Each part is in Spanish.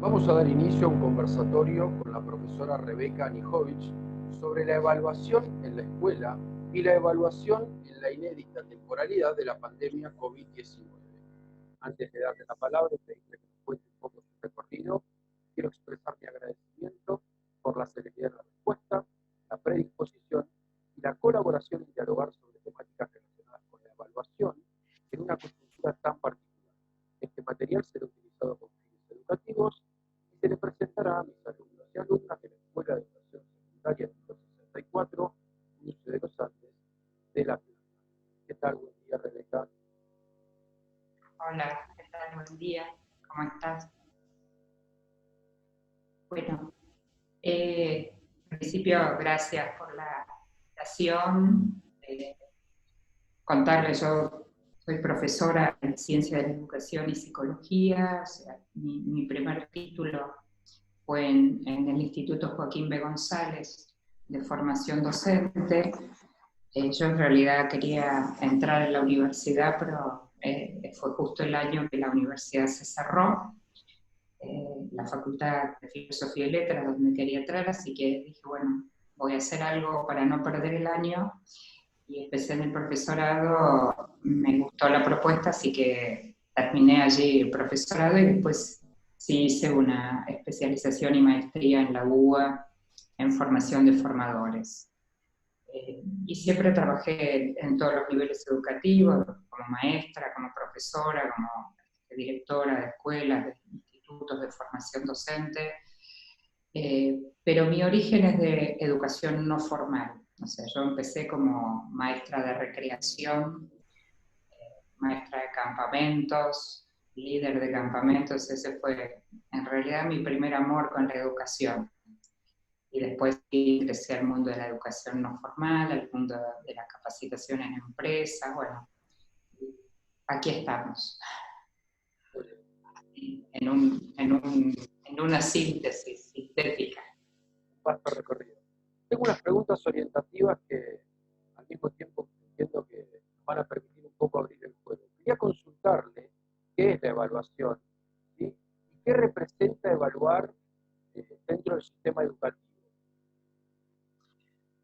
Vamos a dar inicio a un conversatorio con la profesora Rebeca Anijovic sobre la evaluación en la escuela y la evaluación en la inédita temporalidad de la pandemia COVID-19. Antes de darle la palabra y pedirle que nos cuente un poco su recorrido, quiero expresar mi agradecimiento por la celeridad de la respuesta, la predisposición y la colaboración en dialogar sobre temáticas relacionadas con la evaluación en una coyuntura tan particular. Este material será utilizado con fines educativos y se le presentará a mis alumnos y alumnas de la Escuela de Educación Secundaria número 64, Inicio de los Andes, de La Plata. ¿Qué tal? Buen día, Rebeca. Hola, ¿qué tal? Buen día, ¿cómo estás? Bueno, en principio, gracias por la invitación. Contarles, yo soy profesora en Ciencia de la Educación y Psicología, o sea, mi primer título fue en el Instituto Joaquín B. González de formación docente. Yo en realidad quería entrar en la universidad, pero fue justo el año que la universidad se cerró. La Facultad de Filosofía y Letras, donde quería entrar, así que dije, bueno, voy a hacer algo para no perder el año, y empecé en el profesorado. Me gustó la propuesta, así que terminé allí el profesorado y después sí hice una especialización y maestría en la UBA en formación de formadores. Y siempre trabajé en todos los niveles educativos, como maestra, como profesora, como directora de escuelas, de institutos de formación docente, pero mi origen es de educación no formal. O sea, yo empecé como maestra de recreación, maestra de campamentos, líder de campamentos. Ese fue en realidad mi primer amor con la educación. Y después ingresé al mundo de la educación no formal, al mundo de la capacitación en empresas. Bueno, aquí estamos, en una síntesis sintética. Vasto recorrido. Tengo unas preguntas orientativas que al mismo tiempo entiendo que nos van a permitir un poco abrir el juego. Quería consultarle qué es la evaluación, ¿sí? Y qué representa evaluar dentro del sistema educativo.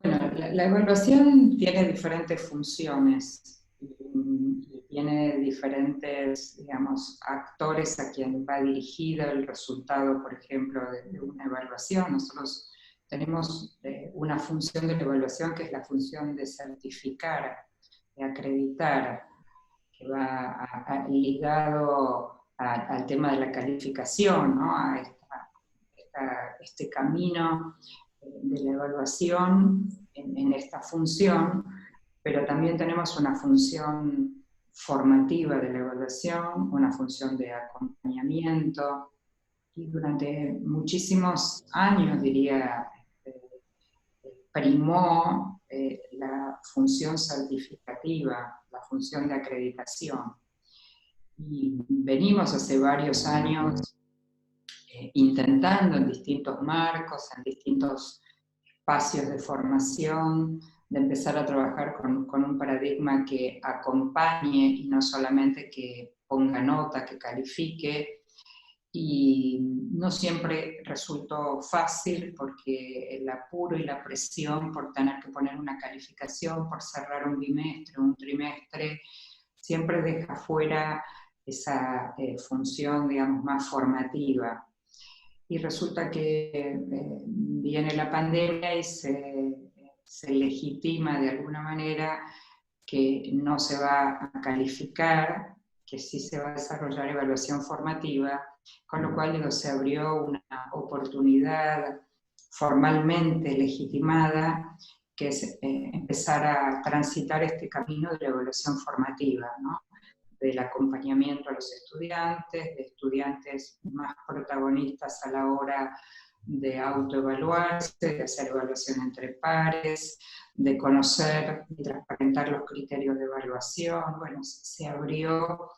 Bueno, la evaluación tiene diferentes funciones y tiene diferentes, digamos, actores a quien va dirigido el resultado, por ejemplo, de una evaluación. Nosotros tenemos una función de la evaluación, que es la función de certificar, de acreditar, que va ligado al tema de la calificación, ¿no? A este camino de la evaluación en esta función, pero también tenemos una función formativa de la evaluación, una función de acompañamiento, y durante muchísimos años, diría, primó la función certificativa, la función de acreditación. Y venimos hace varios años intentando en distintos marcos, en distintos espacios de formación, de empezar a trabajar con un paradigma que acompañe y no solamente que ponga nota, que califique. Y no siempre resultó fácil, porque el apuro y la presión por tener que poner una calificación, por cerrar un bimestre, un trimestre, siempre deja fuera esa función, digamos, más formativa. Y resulta que viene la pandemia y se legitima de alguna manera que no se va a calificar, que sí se va a desarrollar evaluación formativa, con lo cual, digo, se abrió una oportunidad formalmente legitimada, que es empezar a transitar este camino de la evaluación formativa, ¿no? Del acompañamiento a los estudiantes, de estudiantes más protagonistas a la hora de autoevaluarse, de hacer evaluación entre pares, de conocer y transparentar los criterios de evaluación. Bueno, se abrió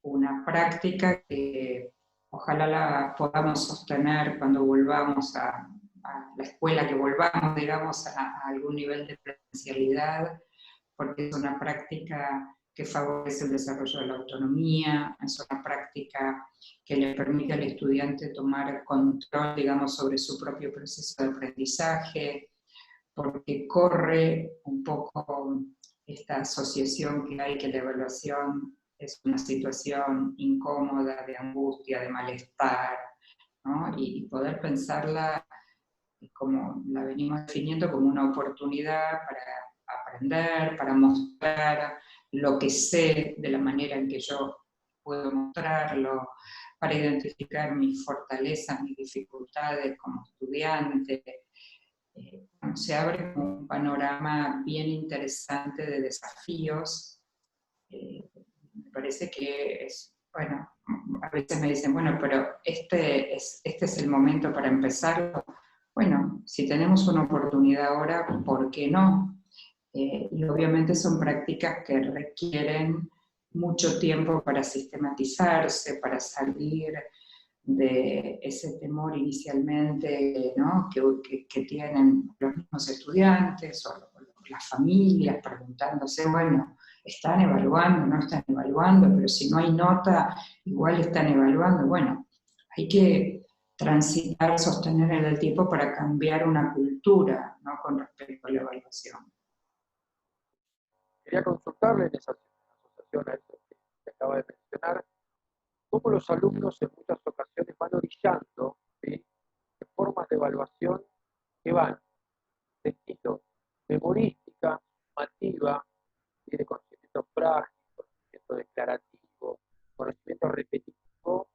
una práctica que ojalá la podamos sostener cuando volvamos a la escuela, que volvamos, digamos, a algún nivel de presencialidad, porque es una práctica que favorece el desarrollo de la autonomía, es una práctica que le permite al estudiante tomar control, digamos, sobre su propio proceso de aprendizaje, porque corre un poco esta asociación que hay, que la evaluación es una situación incómoda, de angustia, de malestar, ¿no? Y poder pensarla como la venimos definiendo como una oportunidad para aprender, para mostrar lo que sé de la manera en que yo puedo mostrarlo, para identificar mis fortalezas, mis dificultades como estudiante. Se abre un panorama bien interesante de desafíos. Me parece que es, bueno, a veces me dicen, bueno, pero este es el momento para empezarlo. Bueno, si tenemos una oportunidad ahora, ¿por qué no? Y obviamente son prácticas que requieren mucho tiempo para sistematizarse, para salir de ese temor inicialmente, ¿no? que tienen los mismos estudiantes o las familias preguntándose, bueno, ¿están evaluando, no están evaluando? Pero si no hay nota, igual están evaluando. Bueno, hay que transitar, sostener en el tiempo para cambiar una cultura, ¿no? Con respecto a la evaluación. Quería consultarle en esa asociación a eso que acaba de mencionar, cómo los alumnos en muchas ocasiones van orillando, ¿sí?, de formas de evaluación que van de estilo memorística, sumativa, ¿sí?, de conocimiento práctico, conocimiento declarativo, conocimiento repetitivo,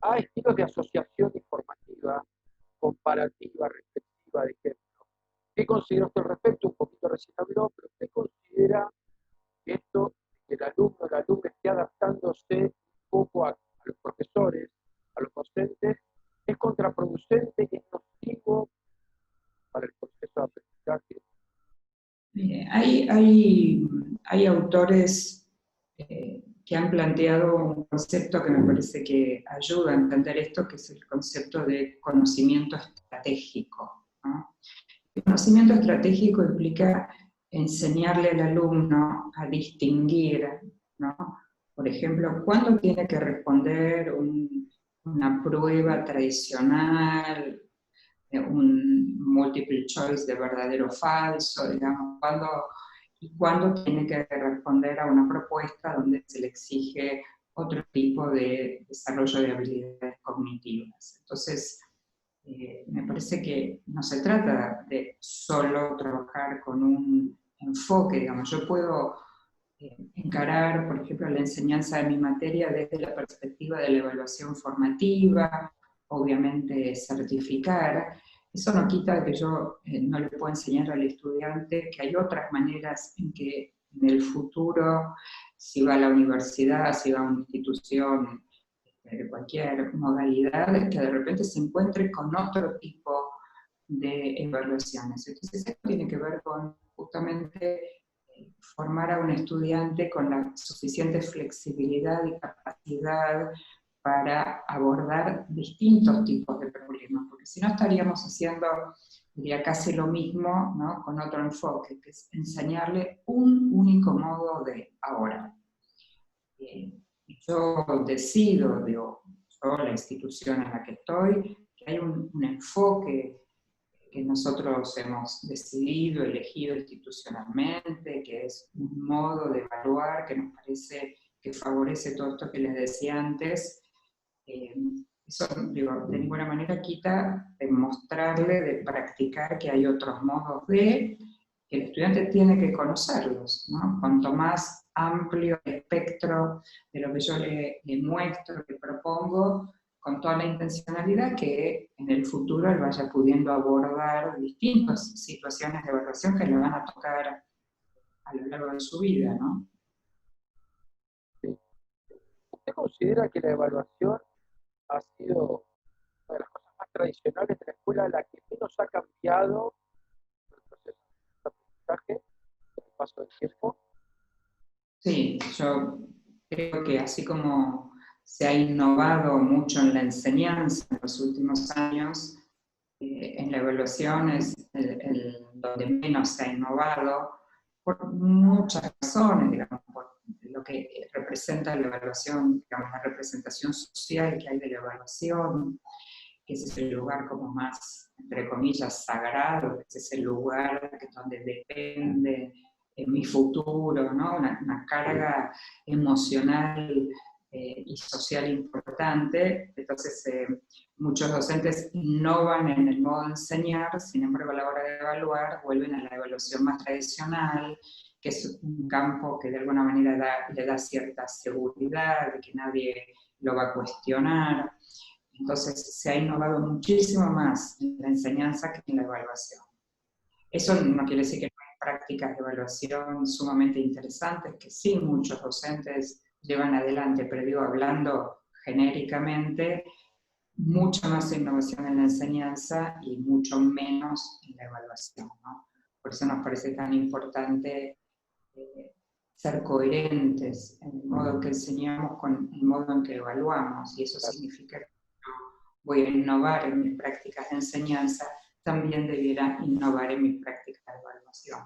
a estilos de asociación informativa, comparativa, reflexiva, de ejemplo. ¿Qué considera usted al respecto? Un poquito recién habló, pero ¿usted considera que esto, que el alumno o la alumna esté adaptándose un poco a los profesores, a los docentes, es contraproducente y es nocivo para el proceso de aprendizaje? Hay autores que han planteado un concepto que me parece que ayuda a entender esto, que es el concepto de conocimiento estratégico, ¿no? El conocimiento estratégico implica enseñarle al alumno a distinguir, ¿no? Por ejemplo, cuándo tiene que responder una prueba tradicional, un multiple choice de verdadero o falso, digamos, cuándo tiene que responder a una propuesta donde se le exige otro tipo de desarrollo de habilidades cognitivas. Entonces, me parece que no se trata de solo trabajar con un enfoque, digamos, yo puedo encarar, por ejemplo, la enseñanza de mi materia desde la perspectiva de la evaluación formativa, obviamente certificar. Eso no quita que yo no le pueda enseñar al estudiante que hay otras maneras en que en el futuro, si va a la universidad, si va a una institución de cualquier modalidad, que de repente se encuentre con otro tipo de evaluaciones. Entonces, esto tiene que ver con justamente formar a un estudiante con la suficiente flexibilidad y capacidad para abordar distintos tipos de problemas, porque si no estaríamos haciendo, diría, casi lo mismo, ¿no?, con otro enfoque, que es enseñarle un único modo de ahora. Yo decido, digo, yo, la institución en la que estoy, que hay un enfoque que nosotros hemos decidido, elegido institucionalmente, que es un modo de evaluar que nos parece que favorece todo esto que les decía antes. Eso, digo, de ninguna manera quita de mostrarle, de practicar que hay otros modos de, que el estudiante tiene que conocerlos, ¿no? Cuanto más amplio el espectro de lo que yo le muestro, le propongo, con toda la intencionalidad que en el futuro él vaya pudiendo abordar distintas situaciones de evaluación que le van a tocar a lo largo de su vida, ¿no? Sí. ¿Usted considera que la evaluación ha sido una de las cosas más tradicionales de la escuela, la que menos ha cambiado el proceso de aprendizaje con el paso del tiempo? Sí, yo creo que así como se ha innovado mucho en la enseñanza en los últimos años, en la evaluación es donde menos se ha innovado, por muchas razones, digamos, por lo que representa la evaluación, digamos, la representación social que hay de la evaluación, que ese es el lugar como más, entre comillas, sagrado, que ese es el lugar que donde depende mi futuro, ¿no? Una carga emocional y social importante. Entonces, muchos docentes innovan en el modo de enseñar, sin embargo, a la hora de evaluar, vuelven a la evaluación más tradicional, que es un campo que de alguna manera le da cierta seguridad, de que nadie lo va a cuestionar. Entonces, se ha innovado muchísimo más en la enseñanza que en la evaluación. Eso no quiere decir que no hay prácticas de evaluación sumamente interesantes, que sí muchos docentes llevan adelante, pero digo, hablando genéricamente, mucha más innovación en la enseñanza y mucho menos en la evaluación, ¿no? Por eso nos parece tan importante ser coherentes en el modo en que enseñamos con el modo en que evaluamos, y eso significa que voy a innovar en mis prácticas de enseñanza, también debiera innovar en mis prácticas de evaluación.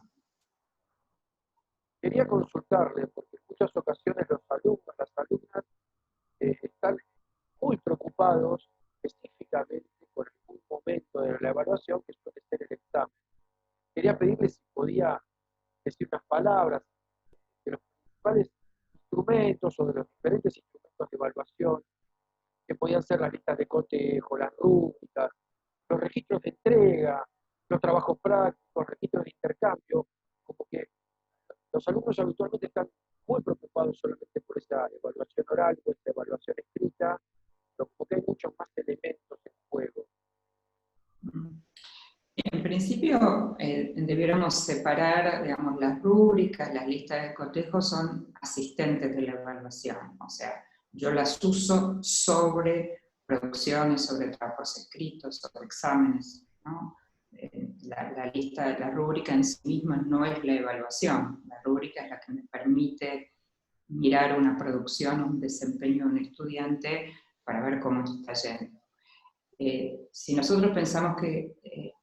Quería consultarle, porque en muchas ocasiones los alumnos, las alumnas, están muy preocupados específicamente por algún momento de la evaluación, que suele ser el examen. Quería pedirle si podía decir unas palabras de los principales instrumentos o de los diferentes instrumentos de evaluación, que podían ser las listas de cotejo, las rúbricas, los registros de entrega, los trabajos prácticos, registros de intercambio, como que los alumnos habitualmente están muy preocupados solamente por esa evaluación oral, por esa evaluación escrita, pero como que hay muchos más elementos en juego. En principio, debiéramos separar, digamos, las rúbricas, las listas de cotejo son asistentes de la evaluación, o sea, yo las uso sobre producciones, sobre trabajos escritos, sobre exámenes, ¿no? La lista de la rúbrica en sí misma no es la evaluación, la rúbrica es la que me permite mirar una producción, un desempeño de un estudiante para ver cómo está yendo. Si nosotros pensamos que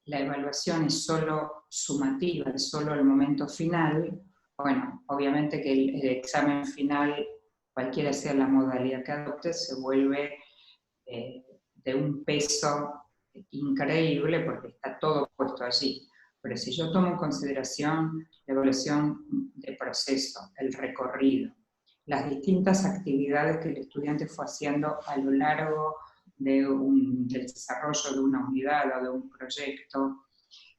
la evaluación es solo sumativa, es solo el momento final, bueno, obviamente que el examen final, cualquiera sea la modalidad que adopte, se vuelve de un peso increíble porque está todo puesto allí. Pero si yo tomo en consideración la evaluación de proceso, el recorrido, las distintas actividades que el estudiante fue haciendo a lo largo del desarrollo de una unidad o de un proyecto,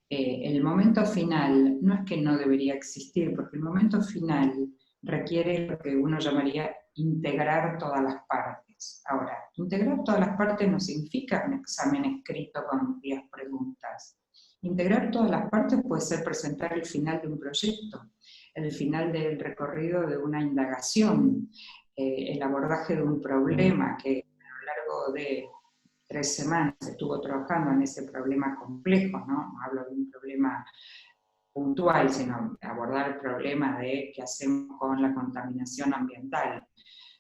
el momento final no es que no debería existir, porque el momento final requiere lo que uno llamaría integrar todas las partes. Ahora, integrar todas las partes no significa un examen escrito con 10 preguntas. Integrar todas las partes puede ser presentar el final de un proyecto, el final del recorrido de una indagación, el abordaje de un problema que a lo largo de 3 semanas estuvo trabajando en ese problema complejo, ¿no? No hablo de un problema puntual, sino abordar el problema de qué hacemos con la contaminación ambiental.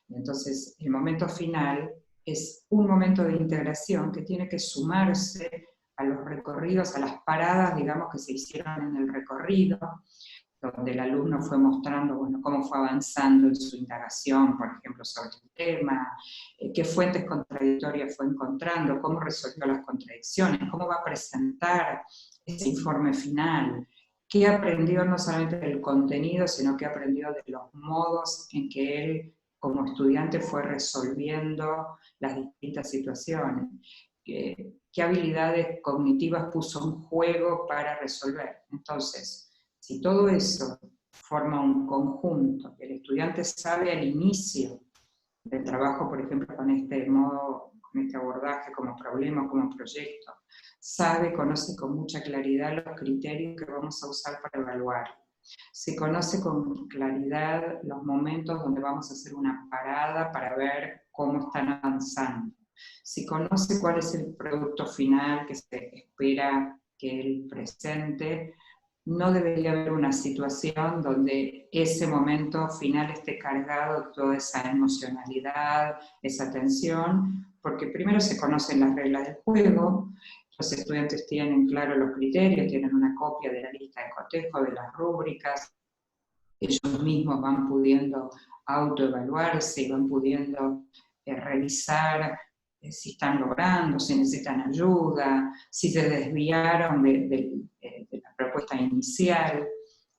Entonces, el momento final es un momento de integración que tiene que sumarse a los recorridos, a las paradas, digamos, que se hicieron en el recorrido, donde el alumno fue mostrando, bueno, cómo fue avanzando en su indagación, por ejemplo, sobre el tema, qué fuentes contradictorias fue encontrando, cómo resolvió las contradicciones, cómo va a presentar ese informe final, qué aprendió no solamente del contenido, sino qué aprendió de los modos en que él, como estudiante, fue resolviendo las distintas situaciones, qué habilidades cognitivas puso en juego para resolver. Entonces, si todo eso forma un conjunto, el estudiante sabe al inicio del trabajo, por ejemplo, con este modo, con este abordaje como problema, como proyecto, sabe, conoce con mucha claridad los criterios que vamos a usar para evaluar. Se conoce con claridad los momentos donde vamos a hacer una parada para ver cómo están avanzando. Se conoce cuál es el producto final que se espera que él presente. No debería haber una situación donde ese momento final esté cargado de toda esa emocionalidad, esa tensión, porque primero se conocen las reglas del juego, los estudiantes tienen claro los criterios, tienen una copia de la lista de cotejo, de las rúbricas, ellos mismos van pudiendo autoevaluarse y van pudiendo revisar si están logrando, si necesitan ayuda, si se desviaron de la propuesta inicial.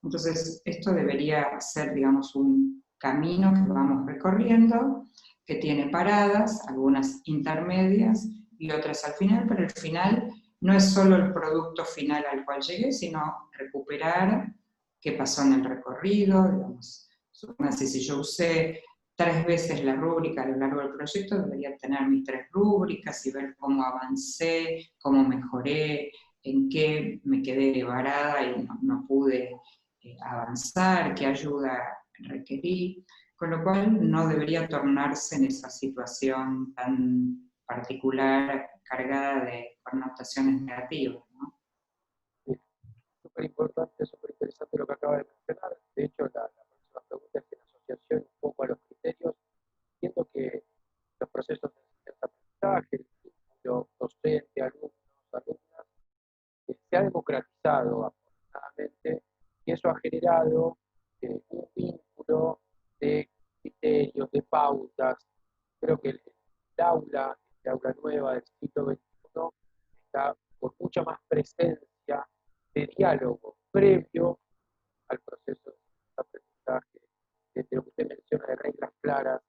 Entonces, esto debería ser, digamos, un camino que vamos recorriendo, que tiene paradas, algunas intermedias y otras al final, pero el final no es solo el producto final al cual llegué, sino recuperar qué pasó en el recorrido, digamos. Si yo usé 3 veces la rúbrica a lo largo del proyecto, debería tener mis 3 rúbricas y ver cómo avancé, cómo mejoré, en qué me quedé varada y no pude avanzar, qué ayuda requerí, con lo cual no debería tornarse en esa situación tan particular, cargada de connotaciones negativas, ¿no? Súper importante, súper interesante lo que acaba de mencionar. De hecho, la próxima pregunta es en asociación un poco a los criterios. Siento que los procesos de enseñanza-aprendizaje, el vínculo docente, alumnos, alumnas, se ha democratizado afortunadamente y eso ha generado un vínculo de criterios, de pautas. Creo que el aula nueva del siglo XXI está con mucha más presencia de diálogo previo al proceso de aprendizaje, de lo que usted menciona, de reglas claras.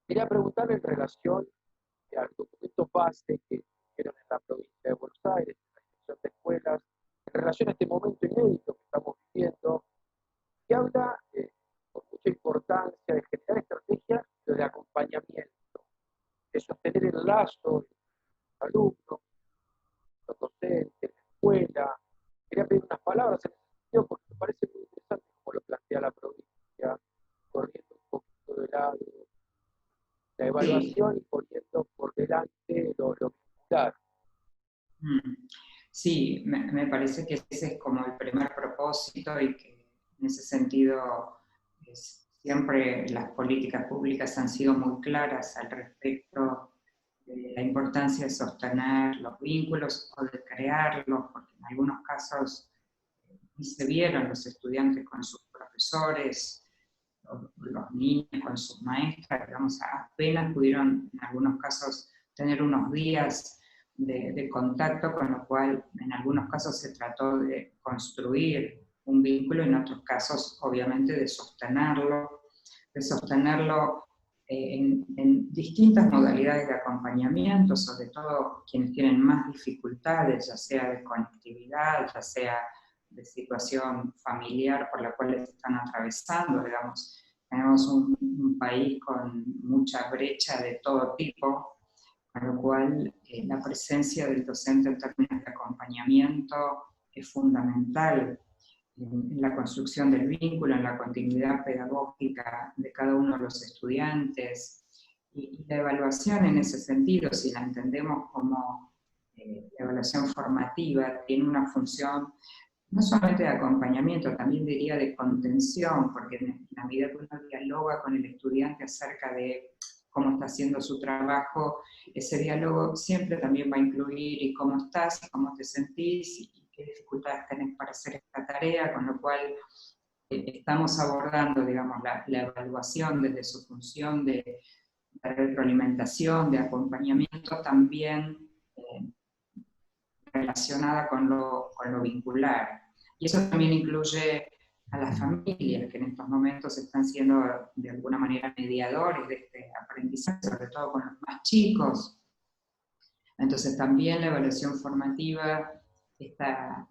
Quería preguntarle en relación al documento base que hicieron en la provincia de Buenos Aires, en la Dirección de Escuelas, en relación a este momento inédito que estamos viviendo, que habla con mucha importancia de generar estrategias de acompañamiento, de sostener el lazo entre los alumnos, los docentes, la escuela. Quería pedir unas palabras en ese sentido porque me parece muy interesante como lo plantea la provincia, corriendo un poquito de lado la evaluación y poniendo por delante lo vincular. Sí, me parece que ese es como el primer propósito y que en ese sentido siempre las políticas públicas han sido muy claras al respecto de la importancia de sostener los vínculos o de crearlos, porque en algunos casos se vieron los estudiantes con sus profesores, los niños con sus maestras, digamos, apenas pudieron en algunos casos tener unos días de contacto, con lo cual en algunos casos se trató de construir un vínculo, en otros casos obviamente de sostenerlo en distintas modalidades de acompañamiento, sobre todo quienes tienen más dificultades, ya sea de conectividad, ya sea de situación familiar por la cual están atravesando, digamos. Tenemos un país con mucha brecha de todo tipo, con lo cual la presencia del docente en términos de acompañamiento es fundamental en la construcción del vínculo, en la continuidad pedagógica de cada uno de los estudiantes, y la evaluación en ese sentido, si la entendemos como la evaluación formativa, tiene una función no solamente de acompañamiento, también diría de contención, porque en la medida que uno dialoga con el estudiante acerca de cómo está haciendo su trabajo, ese diálogo siempre también va a incluir y cómo estás, y cómo te sentís, y qué dificultades tenés para hacer esta tarea, con lo cual estamos abordando, digamos, la evaluación desde su función de retroalimentación, de acompañamiento, también relacionada con lo vincular. Y eso también incluye a las familias, que en estos momentos están siendo de alguna manera mediadores de este aprendizaje, sobre todo con los más chicos. Entonces también la evaluación formativa, esta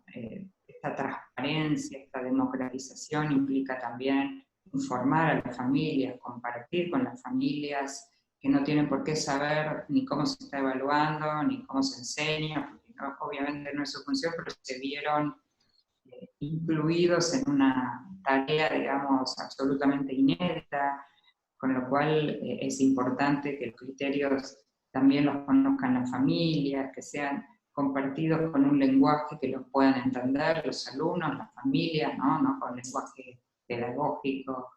transparencia, esta democratización implica también informar a las familias, compartir con las familias que no tienen por qué saber ni cómo se está evaluando, ni cómo se enseña, porque no, obviamente no es su función, pero se vieron incluidos en una tarea, digamos, absolutamente inédita, con lo cual es importante que los criterios también los conozcan las familias, que sean compartidos con un lenguaje que los puedan entender los alumnos, las familias, no con lenguaje pedagógico,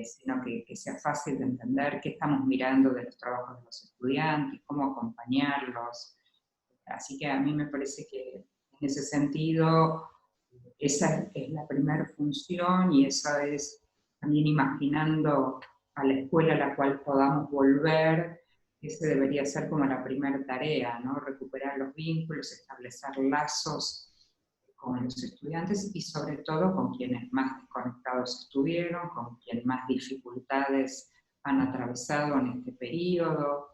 sino que sea fácil de entender qué estamos mirando de los trabajos de los estudiantes, cómo acompañarlos. Así que a mí me parece que en ese sentido esa es la primera función y esa es también imaginando a la escuela a la cual podamos volver, esa debería ser como la primera tarea, ¿no? Recuperar los vínculos, establecer lazos con los estudiantes y sobre todo con quienes más desconectados estuvieron, con quienes más dificultades han atravesado en este periodo,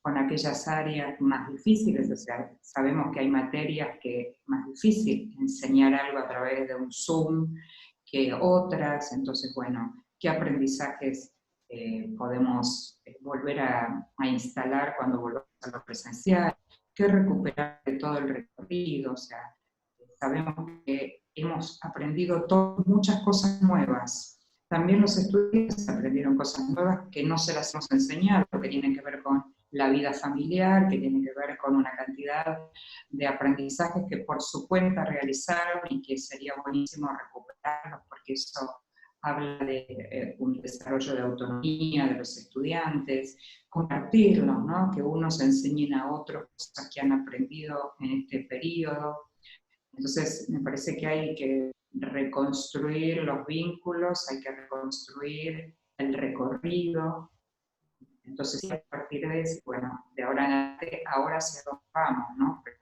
con aquellas áreas más difíciles. O sea, sabemos que hay materias que es más difícil enseñar algo a través de un Zoom que otras, entonces, bueno, ¿qué aprendizajes podemos volver a instalar cuando volvamos a lo presencial? ¿Qué recuperar de todo el recorrido? O sea, sabemos que hemos aprendido muchas cosas nuevas. También los estudiantes aprendieron cosas nuevas que no se las hemos enseñado, que tienen que ver con la vida familiar, que tienen que ver con una cantidad de aprendizajes que por su cuenta realizaron y que sería buenísimo recuperarlos, porque eso habla de un desarrollo de autonomía de los estudiantes, compartirlos, ¿no? Que unos enseñen a otros cosas que han aprendido en este periodo. Entonces, me parece que hay que reconstruir los vínculos, hay que reconstruir el recorrido. Entonces, a partir de eso, bueno, de ahora en adelante, ahora hacia dónde vamos, ¿no? Pero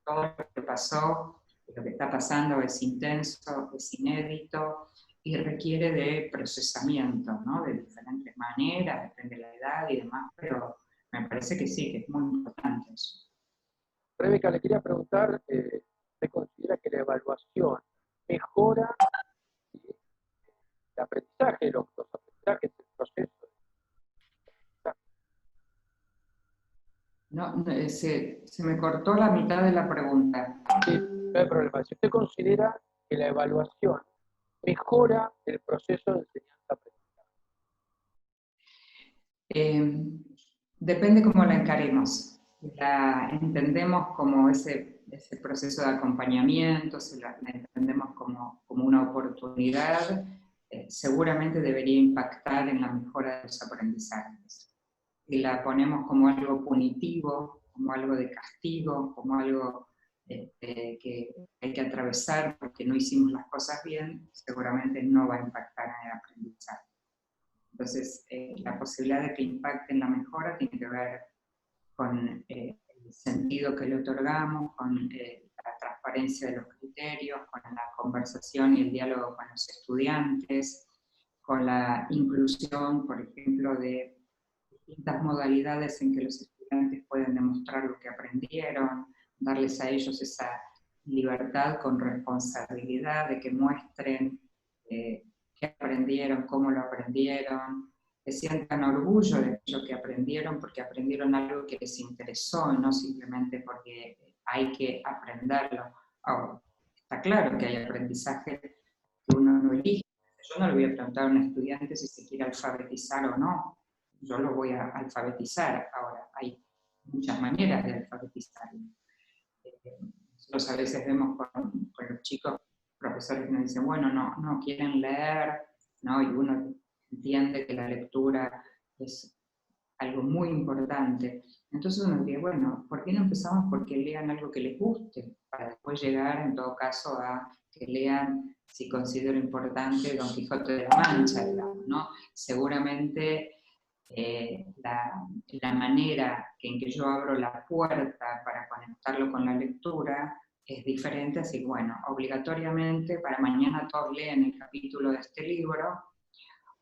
todo lo que pasó, lo que está pasando es intenso, es inédito y requiere de procesamiento, ¿no? De diferentes maneras, depende de la edad y demás, pero me parece que sí, que es muy importante eso. Rebeca, le quería preguntar, ¿usted considera que la evaluación mejora el aprendizaje, los aprendizajes, el proceso? No, se me cortó la mitad de la pregunta. Sí, no hay problema. Si usted considera que la evaluación mejora el proceso de enseñanza-aprendizaje. Depende cómo la encaremos. La entendemos como ese proceso de acompañamiento, la entendemos como una oportunidad, seguramente debería impactar en la mejora de los aprendizajes. Si la ponemos como algo punitivo, como algo de castigo, como algo que hay que atravesar porque no hicimos las cosas bien, seguramente no va a impactar en el aprendizaje. Entonces, la posibilidad de que impacte en la mejora tiene que ver con el sentido que le otorgamos, con la transparencia de los criterios, con la conversación y el diálogo con los estudiantes, con la inclusión, por ejemplo, de distintas modalidades en que los estudiantes pueden demostrar lo que aprendieron, darles a ellos esa libertad con responsabilidad de que muestren qué aprendieron, cómo lo aprendieron, que sientan orgullo de aquello que aprendieron porque aprendieron algo que les interesó y no simplemente porque hay que aprenderlo. Ahora, está claro que hay aprendizaje que uno no elige. Yo no le voy a preguntar a un estudiante si se quiere alfabetizar o no. Yo lo voy a alfabetizar. Ahora, hay muchas maneras de alfabetizarlo. Nosotros a veces vemos con los chicos, profesores que nos dicen, bueno, no quieren leer, ¿no? Y uno entiende que la lectura es algo muy importante. Entonces uno dice, bueno, ¿por qué no empezamos porque lean algo que les guste? Para después llegar, en todo caso, a que lean, si considero importante, Don Quijote de la Mancha, digamos, ¿no? Seguramente la manera en que yo abro la puerta para conectarlo con la lectura es diferente, así que bueno, obligatoriamente para mañana todos leen el capítulo de este libro,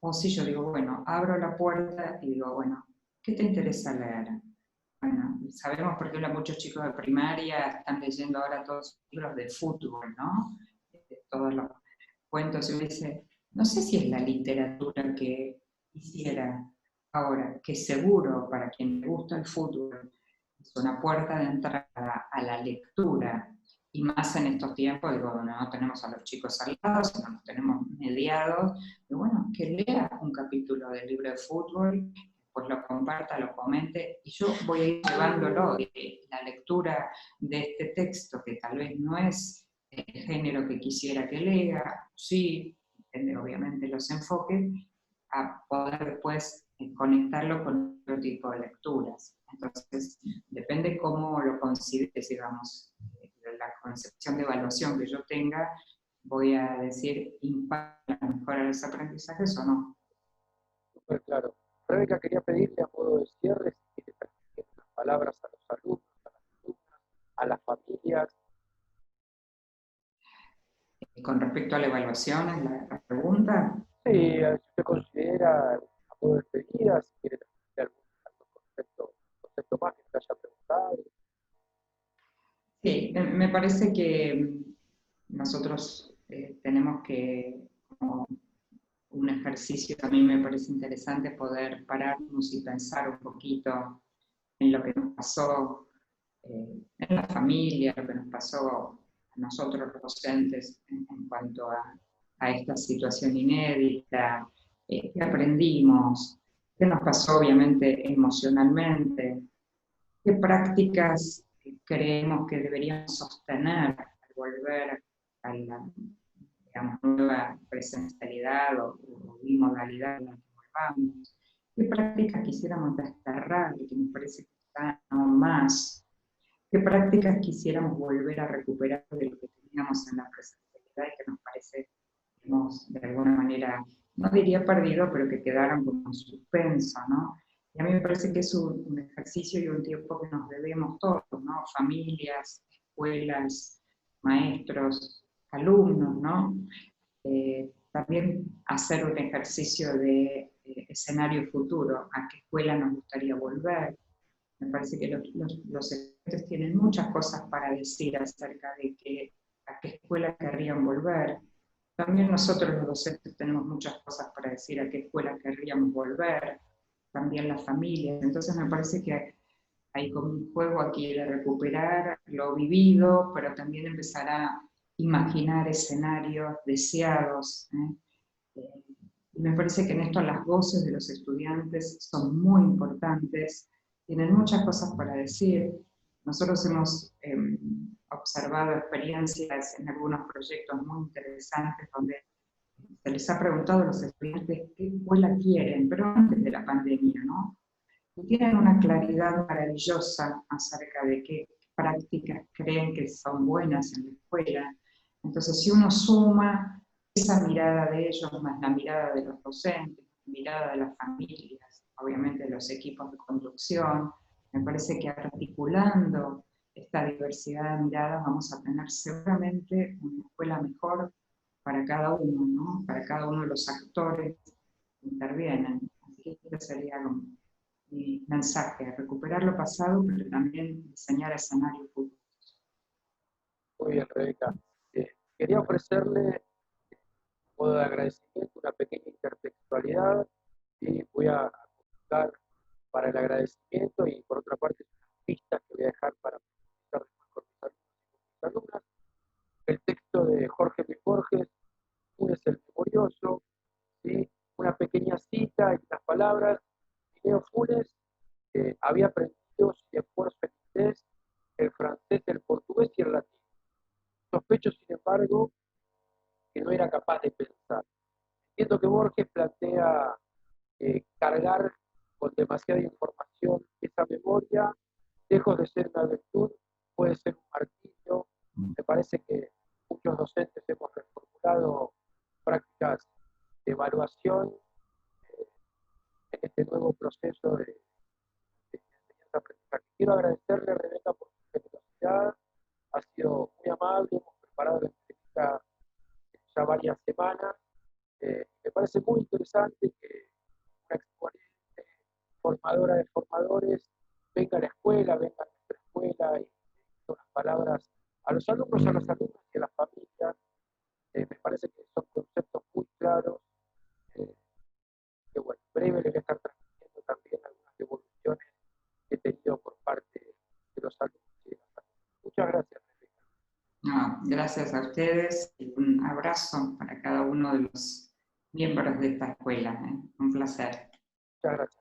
o si yo digo, bueno, abro la puerta y digo, bueno, ¿qué te interesa leer? Bueno, sabemos por ejemplo muchos chicos de primaria están leyendo ahora todos los libros de fútbol, ¿no? Todos los cuentos, y me dice, no sé si es la literatura que quisiera ahora, que seguro para quien le gusta el fútbol es una puerta de entrada a la lectura, y más en estos tiempos, digo, no tenemos a los chicos al lado, sino los tenemos mediados, y bueno, que lea un capítulo del libro de fútbol, pues lo comparta, lo comente, y yo voy a ir llevándolo, la lectura de este texto, que tal vez no es el género que quisiera que lea, sí, depende obviamente los enfoques, a poder después conectarlo con otro tipo de lecturas. Entonces, depende cómo lo consideres, digamos, la concepción de evaluación que yo tenga, voy a decir, impacta la mejora de los aprendizajes o no. Súper claro. Rebeca, quería pedirle a modo de cierre si quiere transmitir unas palabras a los alumnos, a las alumnas, a las familias. Con respecto a la evaluación, es la pregunta. Sí, si usted considera a modo de despedida, si quiere transmitir algún concepto más que te haya preguntado. Sí, me parece que nosotros tenemos que, como un ejercicio, a mí me parece interesante poder pararnos y pensar un poquito en lo que nos pasó en la familia, lo que nos pasó a nosotros los docentes en cuanto a esta situación inédita, qué aprendimos, qué nos pasó obviamente emocionalmente, qué prácticas creemos que deberíamos sostener al volver a la, digamos, nueva presencialidad o bimodalidad en la que volvamos, qué prácticas quisiéramos desterrar, que nos parece que están no más. ¿Qué prácticas quisiéramos volver a recuperar de lo que teníamos en la presencialidad y que nos parece que hemos de alguna manera, no diría perdido, pero que quedaron como en suspenso, ¿no? Y a mí me parece que es un ejercicio y un tiempo que nos debemos todos, ¿no? Familias, escuelas, maestros, alumnos, ¿no? También hacer un ejercicio de escenario futuro, a qué escuela nos gustaría volver. Me parece que los estudiantes tienen muchas cosas para decir acerca de a qué escuela querrían volver. También nosotros los docentes tenemos muchas cosas para decir a qué escuela querríamos volver, también las familias. Entonces me parece que hay como un juego aquí de recuperar lo vivido, pero también empezar a imaginar escenarios deseados. Y me parece que en esto las voces de los estudiantes son muy importantes, tienen muchas cosas para decir. Nosotros hemos observado experiencias en algunos proyectos muy interesantes donde se les ha preguntado a los estudiantes qué escuela quieren, pero antes de la pandemia, ¿no? Y tienen una claridad maravillosa acerca de qué prácticas creen que son buenas en la escuela. Entonces, si uno suma esa mirada de ellos, más la mirada de los docentes, la mirada de las familias, obviamente de los equipos de conducción, me parece que articulando esta diversidad de miradas vamos a tener seguramente una escuela mejor para cada uno, ¿no? Para cada uno de los actores que intervienen. Así que este sería mi mensaje, recuperar lo pasado, pero también diseñar escenarios futuros. Muy bien, Rebeca. Quería ofrecerle, modo de agradecimiento, una pequeña intertextualidad y voy a buscar para el agradecimiento y por otra parte unas pistas que voy a dejar para profundizar después con mis alumnas. El texto de Jorge Luis Borges, Funes el Memorioso, ¿sí? Una pequeña cita y unas palabras. Leo Funes había aprendido sin esfuerzo el inglés, el francés, el portugués y el latín. Sospecho, sin embargo, que no era capaz de pensar. Entiendo que Borges plantea cargar con demasiada información esa memoria, lejos de ser una virtud, puede ser un martirio. Me parece que muchos docentes hemos reformulado prácticas de evaluación en este nuevo proceso de enseñanza-aprendizaje. Quiero agradecerle, Rebeca, por su generosidad. Ha sido muy amable, hemos preparado la entrevista ya varias semanas. Me parece muy interesante que una exponente formadora de formadores venga a la escuela, venga a nuestra escuela y con las palabras a los alumnos, a las alumnas y a las familias. Me parece que son conceptos muy claros. Eh, que bueno, en breve les voy a estar transmitiendo también algunas devoluciones que he tenido por parte de los alumnos y de las alumnas. Muchas gracias, Rebeca. No, gracias a ustedes y un abrazo para cada uno de los miembros de esta escuela. Un placer. Muchas gracias.